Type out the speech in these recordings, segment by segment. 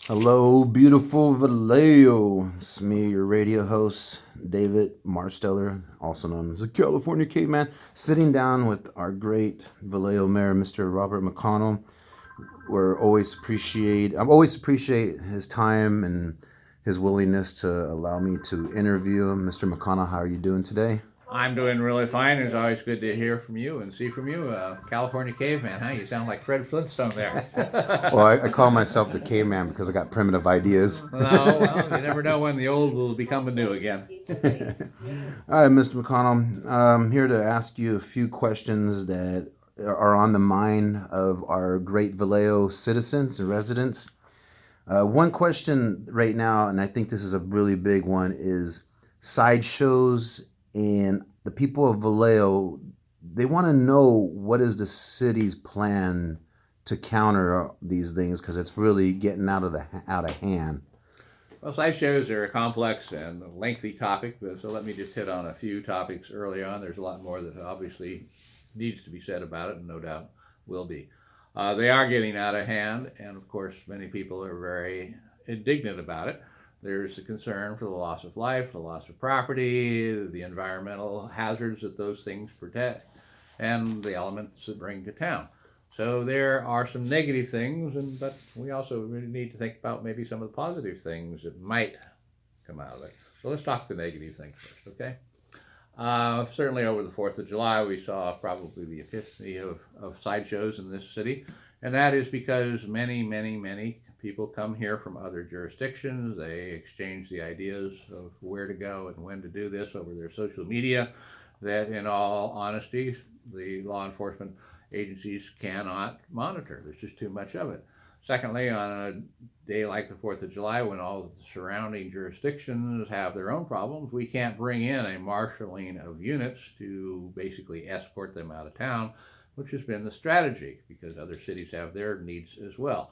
Hello, beautiful Vallejo. It's me, your radio host, David Marsteller, also known as the California Caveman, sitting down with our great Vallejo Mayor, Mr. Robert McConnell. I'm always appreciate his time and his willingness to allow me to interview him. Mr. McConnell, how are you doing today? I'm doing really fine. It's always good to hear from you and see from you, California caveman. Huh? You sound like Fred Flintstone there. Well, I call myself the caveman because I got primitive ideas. No, well, you never know when the old will become the new again. All right, Mr. McConnell, I'm here to ask you a few questions that are on the mind of our great Vallejo citizens and residents. One question right now, and I think this is a really big one, is sideshows and the people of Vallejo. They want to know what is the city's plan to counter these things because it's really getting out of hand. Well, sideshows are a complex and lengthy topic, so let me just hit on a few topics early on. There's a lot more that obviously needs to be said about it, and no doubt will be. They are getting out of hand, and of course, many people are very indignant about it. There's the concern for the loss of life, the loss of property, the environmental hazards that those things protect, and the elements that bring to town. So there are some negative things, but we also really need to think about maybe some of the positive things that might come out of it. So let's talk the negative things first, okay? Certainly over the 4th of July, we saw probably the epiphany of sideshows in this city. And that is because many people come here from other jurisdictions. They exchange the ideas of where to go and when to do this over their social media, that in all honesty, the law enforcement agencies cannot monitor. There's just too much of it. Secondly, on a day like the 4th of July, when all of the surrounding jurisdictions have their own problems, we can't bring in a marshaling of units to basically escort them out of town, which has been the strategy because other cities have their needs as well.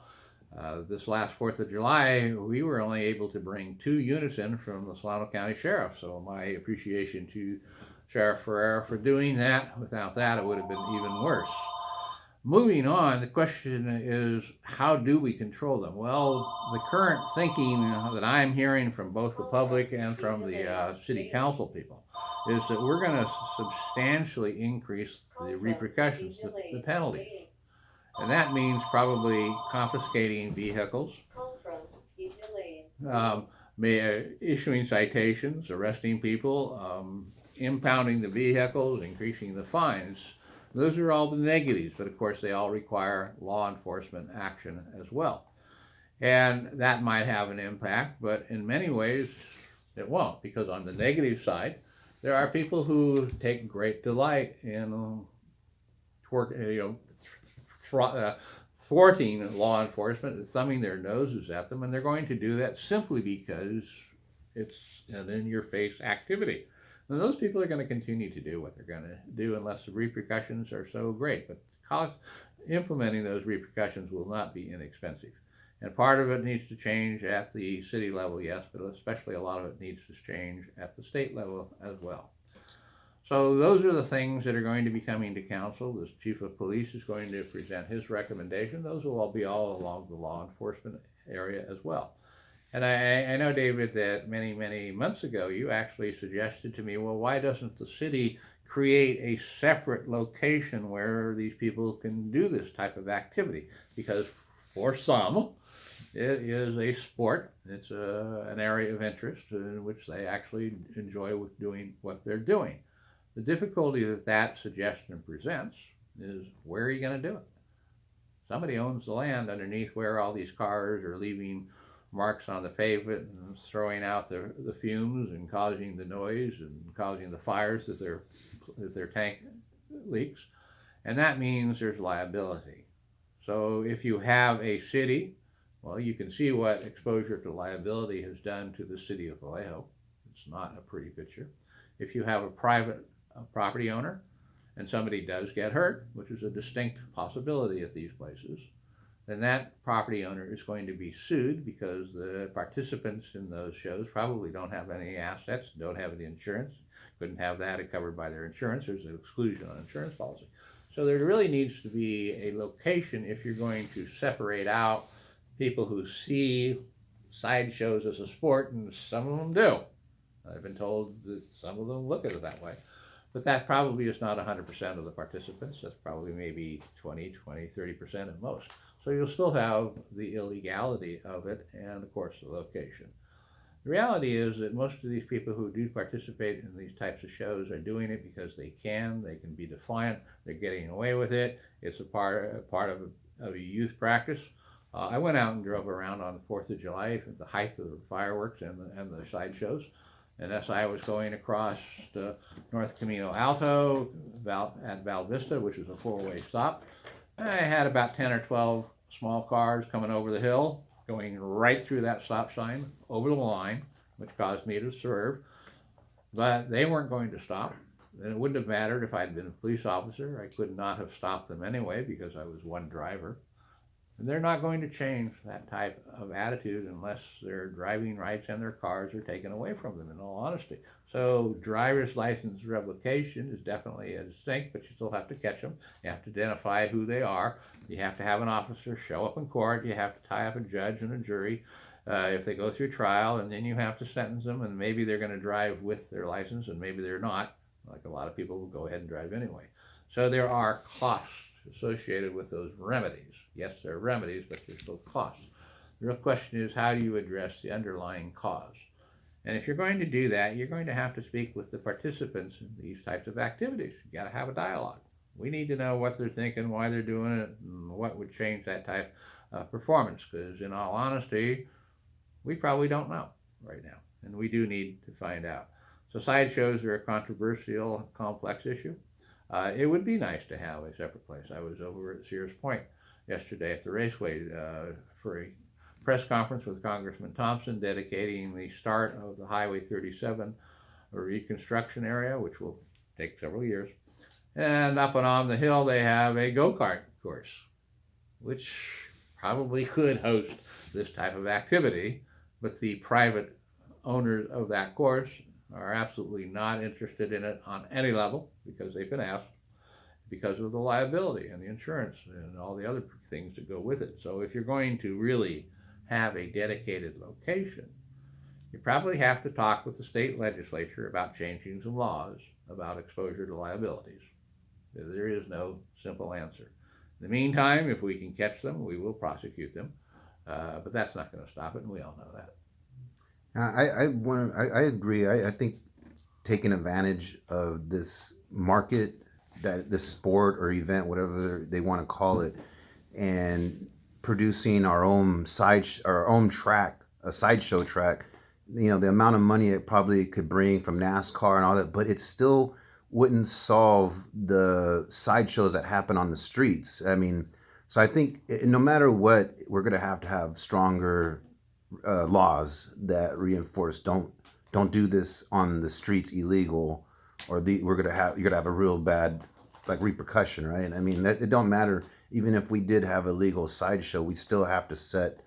This last 4th of July, we were only able to bring 2 units in from the Solano County Sheriff. So my appreciation to Sheriff Ferrer for doing that. Without that, it would have been even worse. Moving on, the question is, how do we control them? Well, the current thinking that I'm hearing from both the public and from the city council people is that we're going to substantially increase the repercussions, the penalties. And that means probably confiscating vehicles, um, issuing citations, arresting people, impounding the vehicles, increasing the fines. Those are all the negatives, but of course they all require law enforcement action as well. And that might have an impact, but in many ways it won't, because on the negative side, there are people who take great delight in thwarting law enforcement and thumbing their noses at them, and they're going to do that simply because it's an in-your-face activity. And those people are going to continue to do what they're going to do unless the repercussions are so great. But implementing those repercussions will not be inexpensive. And part of it needs to change at the city level, yes, but especially a lot of it needs to change at the state level as well. So those are the things that are going to be coming to council. The chief of police is going to present his recommendation. Those will all be all along the law enforcement area as well. And I know, David, that many months ago you actually suggested to me, well, why doesn't the city create a separate location where these people can do this type of activity? Because for some, it is a sport. It's an area of interest in which they actually enjoy doing what they're doing. The difficulty that that suggestion presents is, where are you going to do it? Somebody owns the land underneath where all these cars are leaving marks on the pavement and throwing out the fumes and causing the noise and causing the fires that their tank leaks. And that means there's liability. So if you have a city, well, you can see what exposure to liability has done to the city of Vallejo. It's not a pretty picture. If you have a private property owner and somebody does get hurt, which is a distinct possibility at these places, then that property owner is going to be sued because the participants in those shows probably don't have any assets, don't have any insurance, couldn't have that covered by their insurance. There's an exclusion on insurance policy. So there really needs to be a location if you're going to separate out people who see sideshows as a sport, and some of them do. I've been told that some of them look at it that way. But that probably is not 100% of the participants. That's probably maybe 30% at most. So you'll still have the illegality of it and, of course, the location. The reality is that most of these people who do participate in these types of shows are doing it because they can be defiant, they're getting away with it, it's a part of a youth practice. I went out and drove around on the 4th of July at the height of the fireworks and the sideshows. And as I was going across the North Camino Alto at Val Vista, which is a four-way stop, I had about 10 or 12 small cars coming over the hill, going right through that stop sign, over the line, which caused me to swerve. But they weren't going to stop. And it wouldn't have mattered if I'd been a police officer. I could not have stopped them anyway because I was one driver. And they're not going to change that type of attitude unless their driving rights and their cars are taken away from them, in all honesty. So driver's license revocation is definitely a distinct, but you still have to catch them. You have to identify who they are. You have to have an officer show up in court. You have to tie up a judge and a jury if they go through trial, and then you have to sentence them, and maybe they're going to drive with their license, and maybe they're not. Like a lot of people will go ahead and drive anyway. So there are costs associated with those remedies. Yes, there are remedies, but there's still costs. The real question is, how do you address the underlying cause? And if you're going to do that, you're going to have to speak with the participants in these types of activities. You got to have a dialogue. We need to know what they're thinking, why they're doing it, and what would change that type of performance. Because in all honesty, we probably don't know right now, and we do need to find out. So sideshows are a controversial, complex issue. It would be nice to have a separate place. I was over at Sears Point yesterday at the Raceway for a press conference with Congressman Thompson dedicating the start of the Highway 37 reconstruction area, which will take several years. And up and on the hill, they have a go-kart course, which probably could host this type of activity, but the private owners of that course are absolutely not interested in it on any level because they've been asked, because of the liability and the insurance and all the other things that go with it. So if you're going to really have a dedicated location, you probably have to talk with the state legislature about changing some laws about exposure to liabilities. There is no simple answer. In the meantime, if we can catch them, we will prosecute them, but that's not going to stop it, and we all know that. I agree. I think taking advantage of this market, that this sport or event, whatever they want to call it, and producing our own track, a sideshow track. You know, the amount of money it probably could bring from NASCAR and all that, but it still wouldn't solve the sideshows that happen on the streets. I mean, so I think no matter what, we're going to have stronger laws that reinforce don't do this on the streets illegal, or you're gonna have a real bad like repercussion, right? I mean, it don't matter. Even if we did have a legal sideshow, we still have to set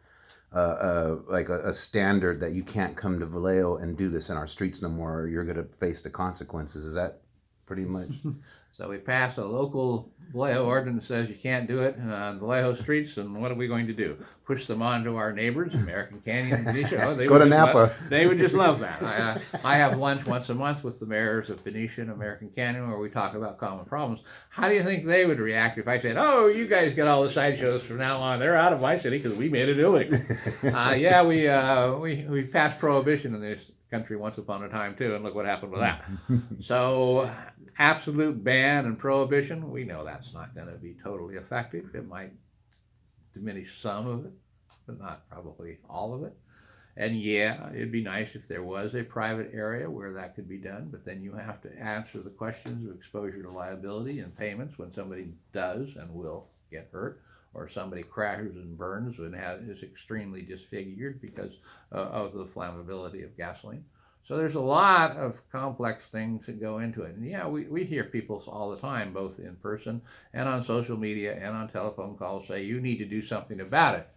like a standard that you can't come to Vallejo and do this in our streets no more, or you're gonna face the consequences. Is that pretty much? So we passed a local Vallejo ordinance that says you can't do it on Vallejo streets, and what are we going to do? Push them on to our neighbors, American Canyon and Benicia? Oh, Go to Napa. They would just love that. I have lunch once a month with the mayors of Benicia and American Canyon where we talk about common problems. How do you think they would react if I said, oh, you guys get all the sideshows from now on. They're out of my city because we made it illegal. Yeah, we passed prohibition in this country once upon a time too, and look what happened with that. So absolute ban and prohibition, we know that's not going to be totally effective. It might diminish some of it, but not probably all of it. And yeah, it'd be nice if there was a private area where that could be done, but then you have to answer the questions of exposure to liability and payments when somebody does and will get hurt, or somebody crashes and burns and is extremely disfigured because of the flammability of gasoline. So there's a lot of complex things that go into it. And yeah, we hear people all the time, both in person and on social media and on telephone calls, say, you need to do something about it.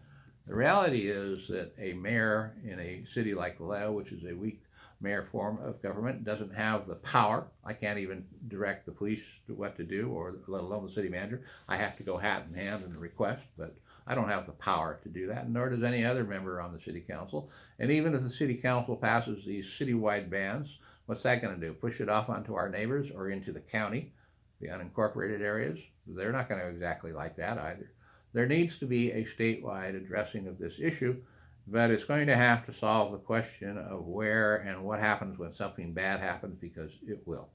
The reality is that a mayor in a city like Vallejo, which is a weak mayor form of government, doesn't have the power. I can't even direct the police to what to do, or let alone the city manager. I have to go hat in hand and request, but I don't have the power to do that, nor does any other member on the city council. And even if the city council passes these citywide bans, what's that going to do? Push it off onto our neighbors or into the county, the unincorporated areas? They're not going to exactly like that either. There needs to be a statewide addressing of this issue, but it's going to have to solve the question of where and what happens when something bad happens, because it will.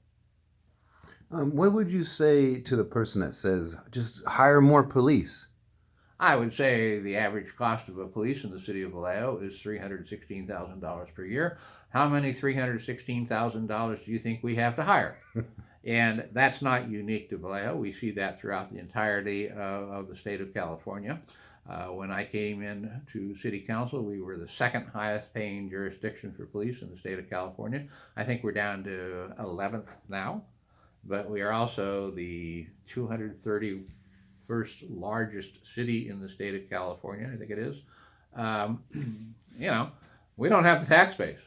What would you say to the person that says, just hire more police? I would say the average cost of a police in the city of Vallejo is $316,000 per year. How many $316,000 do you think we have to hire? And that's not unique to Vallejo. We see that throughout the entirety of the state of California. When I came in to city council, we were the second highest paying jurisdiction for police in the state of California. I think we're down to 11th now, but we are also the 231st largest city in the state of California, I think it is. You know, we don't have the tax base.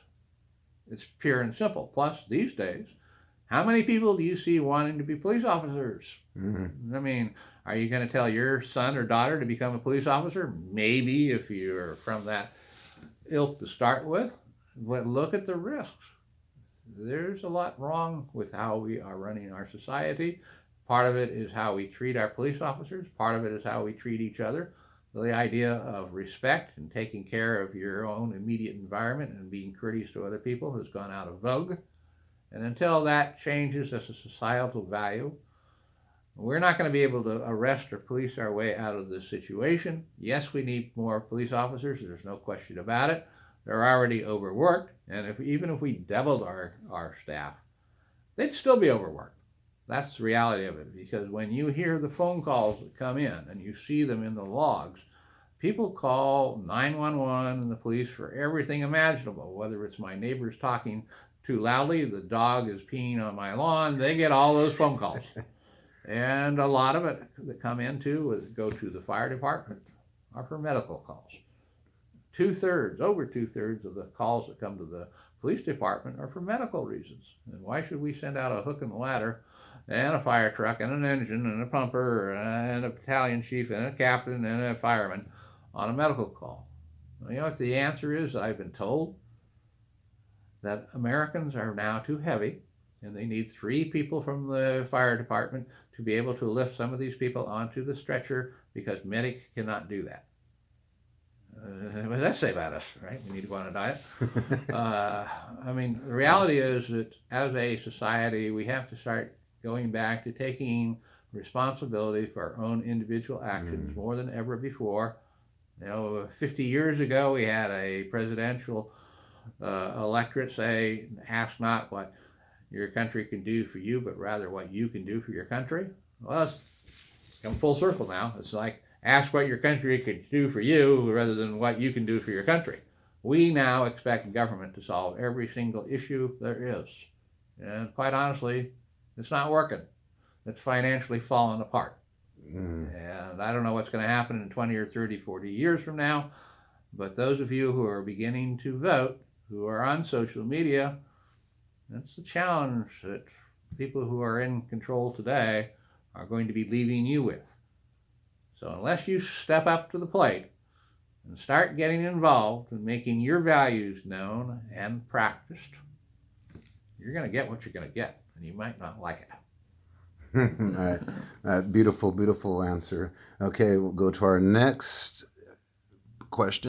It's pure and simple. Plus, these days, how many people do you see wanting to be police officers? Mm-hmm. I mean, are you going to tell your son or daughter to become a police officer? Maybe, if you're from that ilk to start with. But look at the risks. There's a lot wrong with how we are running our society. Part of it is how we treat our police officers. Part of it is how we treat each other. The idea of respect and taking care of your own immediate environment and being courteous to other people has gone out of vogue. And until that changes as a societal value, we're not going to be able to arrest or police our way out of this situation. Yes, we need more police officers. There's no question about it. They're already overworked. And even if we doubled our staff, they'd still be overworked. That's the reality of it. Because when you hear the phone calls that come in and you see them in the logs, people call 911 and the police for everything imaginable, whether it's my neighbors talking too loudly, the dog is peeing on my lawn. They get all those phone calls. And a lot of it that come in too, go to the fire department, are for medical calls. Over two-thirds of the calls that come to the police department are for medical reasons. And why should we send out a hook and ladder and a fire truck and an engine and a pumper and a battalion chief and a captain and a fireman on a medical call? Well, you know what the answer is? I've been told that Americans are now too heavy, and they need 3 people from the fire department to be able to lift some of these people onto the stretcher, because medics cannot do that. What does that say about us, right? We need to go on a diet. I mean, the reality is that as a society, we have to start going back to taking responsibility for our own individual actions more than ever before. You know, 50 years ago, we had a presidential electorate say, ask not what your country can do for you, but rather what you can do for your country. Well, it's come full circle now. It's like, ask what your country can do for you rather than what you can do for your country. We now expect government to solve every single issue there is. And quite honestly, it's not working. It's financially fallen apart. And I don't know what's going to happen in 20 or 30, 40 years from now, but those of you who are beginning to vote, who are on social media, that's the challenge that people who are in control today are going to be leaving you with. So unless you step up to the plate and start getting involved and making your values known and practiced, you're going to get what you're going to get, and you might not like it. All right. Beautiful, beautiful answer. Okay, we'll go to our next question.